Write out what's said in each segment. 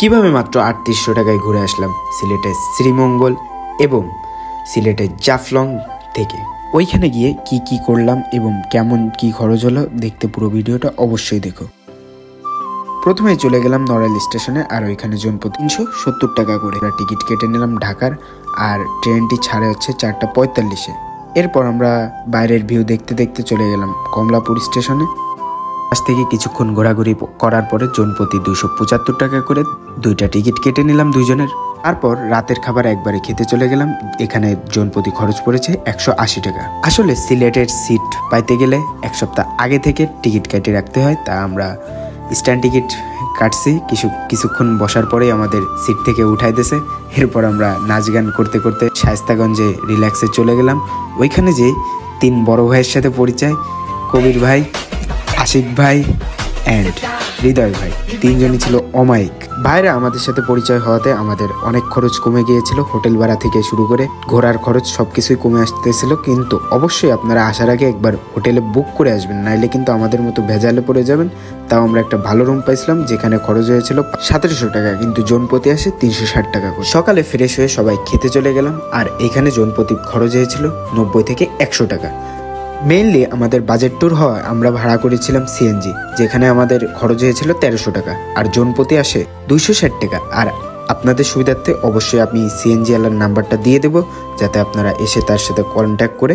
কিভাবে মাত্র ৩৮০০ টাকায় ঘুরে আসলাম সিলেটের শ্রীমঙ্গল এবং সিলেটের জাফলং থেকে। ওইখানে গিয়ে কি কি করলাম এবং কেমন কি খরচ হলো দেখতে পুরো ভিডিওটা অবশ্যই দেখো। প্রথমে চলে গেলাম নড়াইল স্টেশনে, আর ওইখানে জনপ্রতি ৩৭০ টাকা করে টিকিট কেটে নিলাম ঢাকার, আর ট্রেনটি ছাড়ে হচ্ছে ৪টা ৪৫-এ। এরপর আমরা বাইরের ভিউ দেখতে দেখতে চলে গেলাম কমলাপুর স্টেশনে। পাশ থেকে কিছুক্ষণ ঘোরাঘুরি করার পরে জনপ্রতি ২৭৫ টাকা করে ২টা টিকিট কেটে নিলাম দুইজনের। তারপর রাতের খাবার একবারে খেতে চলে গেলাম। এখানে জনপ্রতি খরচ পড়েছে ১৮০ টাকা। আসলে সিলেটের সিট পাইতে গেলে এক সপ্তাহ আগে থেকে টিকিট কেটে রাখতে হয়, তা আমরা স্ট্যান্ড টিকিট কাটছি। কিছুক্ষণ বসার পরেই আমাদের সিট থেকে উঠাই দিয়েছে। এরপর আমরা নাচ গান করতে করতে শায়েস্তাগঞ্জে রিল্যাক্সে চলে গেলাম। ওইখানে যে ৩ বড় ভাইয়ের সাথে পরিচয়, কবির ভাই, আশিক ভাই অ্যান্ড হৃদয় ভাই, ৩জনই ছিল অমায়িক। ভাইরা আমাদের সাথে পরিচয় হওয়াতে আমাদের অনেক খরচ কমে গিয়েছিল। হোটেল ভাড়া থেকে শুরু করে ঘোরার খরচ সবকিছুই কমে আসতেছিল। কিন্তু অবশ্যই আপনারা আসার আগে একবার হোটেলে বুক করে আসবেন, নাইলে কিন্তু আমাদের মতো ভেজালে পড়ে যাবেন। তাও আমরা একটা ভালো রুম পাইছিলাম, যেখানে খরচ হয়েছিল ১৭০০ টাকা, কিন্তু জনপ্রতি আসে ৩৬০ টাকা করে। সকালে ফ্রেশ হয়ে সবাই খেতে চলে গেলাম, আর এখানে জনপ্রতি খরচ হয়েছিল ৯০ থেকে ১০০ টাকা। মেইনলি আমাদের বাজেট ট্যুর হওয়ায় আমরা ভাড়া করেছিলাম সিএনজি, যেখানে আমাদের খরচ হয়েছিল ১৩০০ টাকা, আর জনপ্রতি আসে ২৬০ টাকা। আর আপনাদের সুবিধার্থে অবশ্যই আমি সিএনজি ওয়ালার নাম্বারটা দিয়ে দেবো, যাতে আপনারা এসে তার সাথে কন্ট্যাক্ট করে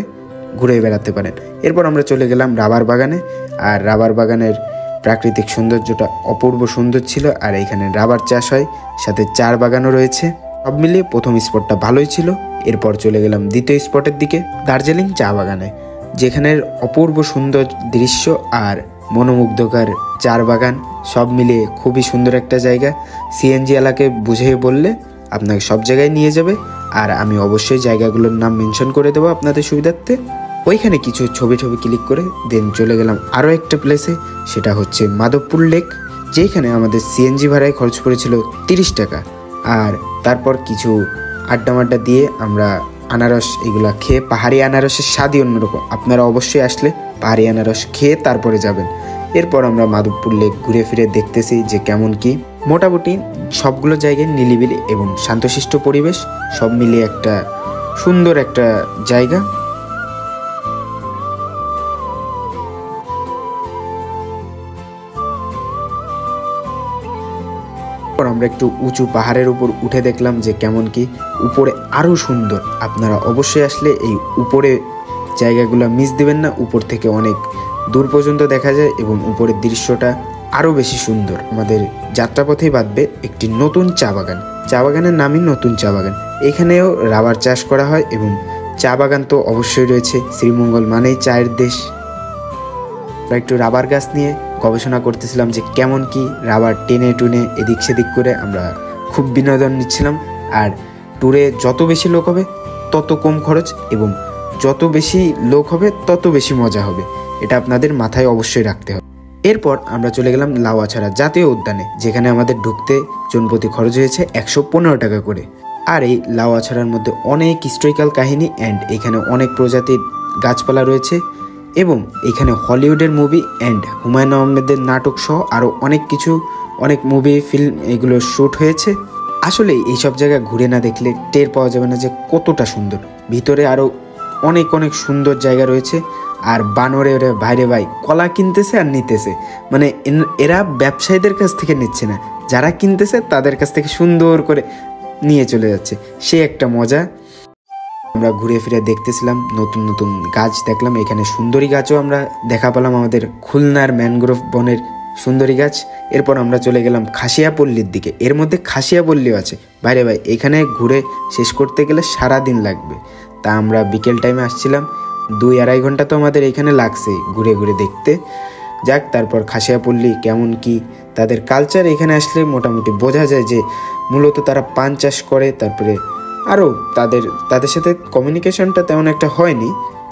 ঘুরে বেড়াতে পারেন। এরপর আমরা চলে গেলাম রাবার বাগানে, আর রাবার বাগানের প্রাকৃতিক সৌন্দর্যটা অপূর্ব সুন্দর ছিল। আর এখানে রাবার চাষ হয়, সাথে চার বাগানও রয়েছে। সব মিলিয়ে প্রথম স্পটটা ভালোই ছিল। এরপর চলে গেলাম দ্বিতীয় স্পটের দিকে, দার্জিলিং চা বাগানে, যেখানের অপূর্ব সুন্দর দৃশ্য আর মনোমুগ্ধকর চার বাগান সব মিলিয়ে খুবই সুন্দর একটা জায়গা। সিএনজি এলাকায় বুঝিয়ে বললে আপনাকে সব জায়গায় নিয়ে যাবে, আর আমি অবশ্যই জায়গাগুলোর নাম মেনশন করে দেবো আপনাদের সুবিধার্থে। ওইখানে কিছু ছবি ক্লিক করে দেন চলে গেলাম আরও একটা প্লেসে, সেটা হচ্ছে মাধবপুর লেক, যেখানে আমাদের সিএনজি ভাড়ায় খরচ পড়েছিল ৩০ টাকা। আর তারপর কিছু আড্ডা দিয়ে আমরা আনারস এগুলা খেয়ে, পাহাড়ি আনারসের স্বাদই অন্যরকম। আপনারা অবশ্যই আসলে পাহাড়ি আনারস খেয়ে তারপরে যাবেন। এরপর আমরা মাধবপুর লেক ঘুরে ফিরে দেখতেছি যে কেমন কি। মোটামুটি সবগুলো জায়গায় নিলিবিলি এবং শান্তশিষ্ট পরিবেশ, সব মিলিয়ে একটা সুন্দর একটা জায়গা। আমরা একটু উঁচু পাহাড়ের উপর উঠে দেখলাম যে কেমন কি, উপরে আরো সুন্দর। আপনারা অবশ্যই আসলে এই উপরে জায়গাগুলো মিস দিবেন না। উপর থেকে অনেক দূর পর্যন্ত দেখা যায় এবং উপরের দৃশ্যটা আরো বেশি সুন্দর। আমাদের যাত্রাপথেই বাঁধবে একটি নতুন চা বাগান। চা বাগানের নামই নতুন চা বাগান। এখানেও রাবার চাষ করা হয় এবং চা বাগান তো অবশ্যই রয়েছে। শ্রীমঙ্গল মানেই চায়ের দেশ। আমরা একটু রাবার গাছ নিয়ে গবেষণা করতেছিলাম যে কেমন কি, রাবার টেনে টুনে এদিক সেদিক করে আমরা খুব বিনোদন নিচ্ছিলাম। আর ট্যুরে যত বেশি লোক হবে তত কম খরচ, এবং যত বেশি লোক হবে তত বেশি মজা হবে, এটা আপনাদের মাথায় অবশ্যই রাখতে হবে। এরপর আমরা চলে গেলাম লাউয়াছড়া জাতীয় উদ্যানে, যেখানে আমাদের ঢুকতে জনপ্রতি খরচ হয়েছে ১১৫ টাকা করে। আর এই লাউয়াছড়ার মধ্যে অনেক হিস্টোরিক্যাল কাহিনী অ্যান্ড এখানে অনেক প্রজাতির গাছপালা রয়েছে, এবং এখানে হলিউডের মুভি অ্যান্ড হুমায়ুন আহমেদের নাটক সহ আরও অনেক কিছু, অনেক মুভি ফিল্ম এগুলো শ্যুট হয়েছে। আসলে এইসব জায়গা ঘুরে না দেখলে টের পাওয়া যাবে না যে কতটা সুন্দর। ভিতরে আরও অনেক সুন্দর জায়গা রয়েছে। আর বানরে ভাইরে ভাই কলা কিনতেছে আর নিতেছে, মানে এরা ব্যবসায়ীদের কাছ থেকে নিচ্ছে না, যারা কিনতেছে তাদের কাছ থেকে সুন্দর করে নিয়ে চলে যাচ্ছে, সে একটা মজা। আমরা ঘুরে ফিরে দেখতেছিলাম, নতুন গাছ দেখলাম। এখানে সুন্দরী গাছও আমরা দেখা পেলাম, আমাদের খুলনার ম্যানগ্রোভ বনের সুন্দরী গাছ। এরপর আমরা চলে গেলাম খাসিয়াপল্লির দিকে। এর মধ্যে খাসিয়াপল্লিও আছে। ভাই এখানে ঘুরে শেষ করতে গেলে সারা দিন লাগবে। তা আমরা বিকেল টাইমে আসছিলাম, ২-২.৫ ঘন্টা তো আমাদের এখানে লাগছে ঘুরে দেখতে। যাক, তারপর খাসিয়াপল্লি কেমন কি তাদের কালচার এখানে আসলে মোটামুটি বোঝা যায় যে মূলত তারা পান চাষ করে। তারপরে আরও তাদের সাথে কমিউনিকেশনটা তেমন একটা হয়নি,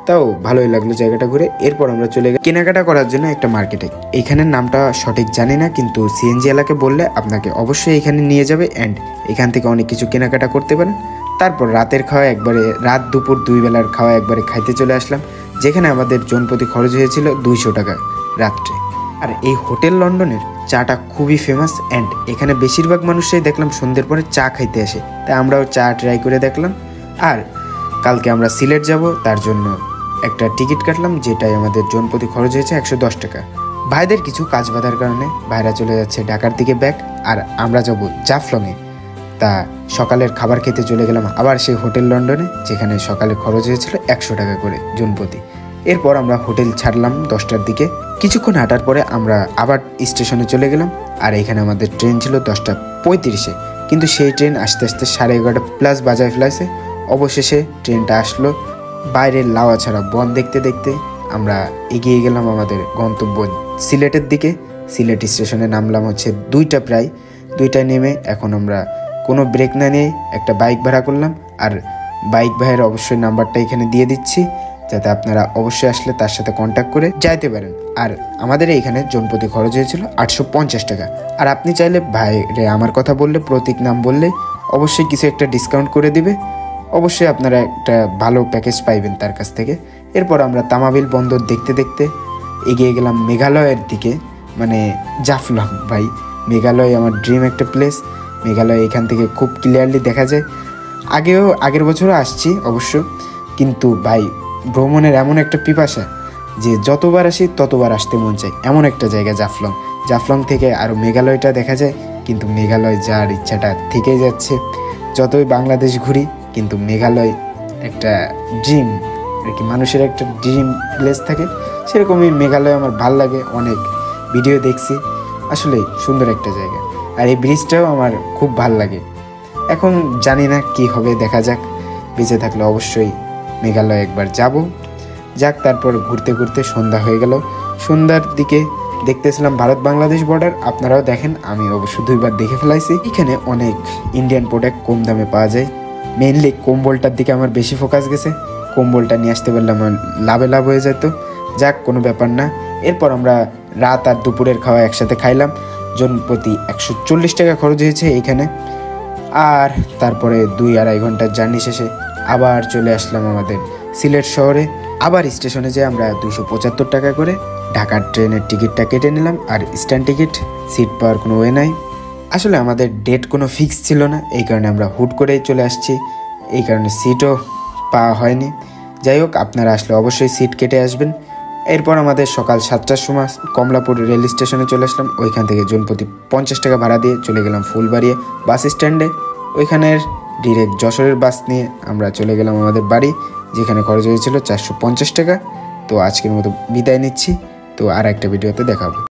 তাও ভালোই লাগলো জায়গাটা ঘুরে। এরপর আমরা চলে গেলাম কেনাকাটা করার জন্য একটা মার্কেটে। এখানের নামটা সঠিক জানি না, কিন্তু সিএনজি এলাকায় বললে আপনাকে অবশ্যই এখানে নিয়ে যাবে অ্যান্ড এখান থেকে অনেক কিছু কেনাকাটা করতে পারেন। তারপর রাতের খাওয়া একবারে, রাত দুপুর ২ বেলার খাওয়া একবারে খাইতে চলে আসলাম, যেখানে আমাদের জনপ্রতি খরচ হয়েছিল ২০০ টাকা রাত্রে। আর এই হোটেল লন্ডনের চাটা খুবই ফেমাস অ্যান্ড এখানে বেশিরভাগ মানুষই দেখলাম সন্ধ্যের পরে চা খাইতে আসে, তাই আমরাও চা ট্রাই করে দেখলাম। আর কালকে আমরা সিলেট যাব, তার জন্য একটা টিকিট কাটলাম, যেটাই আমাদের জনপ্রতি খরচ হয়েছে 110 টাকা। ভাইদের কিছু কাজ বাঁধার কারণে ভাইরা চলে যাচ্ছে ঢাকার দিকে ব্যাক, আর আমরা যাব জাফলংয়ে। তা সকালের খাবার খেতে চলে গেলাম আবার সেই হোটেল লন্ডনে, যেখানে সকালে খরচ হয়েছিল 100 টাকা করে জনপ্রতি। এরপর আমরা হোটেল ছাড়লাম 10টার দিকে। কিছুক্ষণ হাঁটার পরে আমরা আবার স্টেশনে চলে গেলাম, আর এখানে আমাদের ট্রেন ছিল 10:35-এ, কিন্তু সেই ট্রেন আস্তে আস্তে 11:30+ বাজায় ফেলাইছে। অবশেষে ট্রেনটা আসলো। বাইরের লাওয়া ছাড়া বন দেখতে দেখতে আমরা এগিয়ে গেলাম আমাদের গন্তব্য সিলেটের দিকে। সিলেট স্টেশনে নামলাম হচ্ছে 2টা, প্রায় 2টায় নেমে এখন আমরা কোনো ব্রেক না নিয়ে একটা বাইক ভাড়া করলাম। আর বাইক ভাইয়ের অবশ্যই নাম্বারটা এখানে দিয়ে দিচ্ছি, যাতে আপনারা অবশ্যই আসলে তার সাথে কন্ট্যাক্ট করে যাইতে পারেন। আর আমাদের এইখানে জনপ্রতি খরচ হয়েছিল 850 টাকা। আর আপনি চাইলে ভাইরে আমার কথা বললে, প্রতীক নাম বললে অবশ্যই কিছু একটা ডিসকাউন্ট করে দিবে। অবশ্যই আপনারা একটা ভালো প্যাকেজ পাইবেন তার কাছ থেকে। এরপর আমরা তামাবিল বন্দর দেখতে দেখতে এগিয়ে গেলাম মেঘালয়ের দিকে, মানে জাফলং। ভাই মেঘালয় আমার ড্রিম একটা প্লেস। মেঘালয় এখান থেকে খুব ক্লিয়ারলি দেখা যায়। আগের বছরও আসছি অবশ্য, কিন্তু ভাই ভ্রমণের এমন একটা পিপাসা যে যতবার আসি ততবার আসতে মন চায়, এমন একটা জায়গা জাফলং। জাফলং থেকে আরও মেঘালয়টা দেখা যায়, কিন্তু মেঘালয় যাওয়ার ইচ্ছাটা থেকেই যাচ্ছে। যতই বাংলাদেশ ঘুরি, কিন্তু মেঘালয় একটা ড্রিম আর কি, মানুষের একটা ড্রিম প্লেস থাকে, সেরকমই মেঘালয় আমার ভাল লাগে। অনেক ভিডিও দেখছি, আসলে সুন্দর একটা জায়গা। আর এই ব্রিজটাও আমার খুব ভাল লাগে। এখন জানি না কি হবে, দেখা যাক। বেঁচে থাকলে অবশ্যই মেঘালয় একবার যাব। যাক, তারপর ঘুরতে ঘুরতে সন্ধ্যা হয়ে গেল। সন্ধ্যার দিকে দেখতেছিলাম ভারত বাংলাদেশ বর্ডার। আপনারাও দেখেন, আমি অবশ্য 2বার দেখে ফেলাইছি। এখানে অনেক ইন্ডিয়ান প্রোডাক্ট কম দামে পাওয়া যায়। মেইনলি কম্বলটার দিকে আমার বেশি ফোকাস গেছে। কম্বলটা নিয়ে আসতে পারলে আমার লাভ হয়ে যেত। যাক, কোনো ব্যাপার না। এরপর আমরা রাত আর দুপুরের খাওয়া একসাথে খাইলাম। জনপ্রতি 140 টাকা খরচ হয়েছে এইখানে। আর তারপরে 2-2.5 ঘন্টার জার্নি শেষে আবার চলে আসলাম আমাদের সিলেট শহরে। আবার স্টেশনে যেয়ে আমরা 275 টাকা করে ঢাকার ট্রেনের টিকিটটা কেটে নিলাম। আর স্ট্যান্ড টিকিট, সিট পাওয়ার কোনো ওয়ে নাই। আসলে আমাদের ডেট কোনো ফিক্স ছিল না, এই কারণে আমরা হুট করেই চলে আসছি, এই কারণে সিটও পাওয়া হয়নি। যাই হোক, আপনারা আসলে অবশ্যই সিট কেটে আসবেন। এরপর আমাদের সকাল 7টার সময় কমলাপুর রেল স্টেশনে চলে আসলাম। ওইখান থেকে জনপ্রতি 50 টাকা ভাড়া দিয়ে চলে গেলাম ফুলবাড়িয়া বাস স্ট্যান্ডে। ওইখানের ডিরেক্ট যশোরের বাস নিয়ে আমরা চলে গেলাম আমাদের বাড়ি, যেখানে খরচ হয়েছিল 450 টাকা। তো আজকের মতো বিদায় নিচ্ছি, তো আর একটা ভিডিওতে দেখা হবে।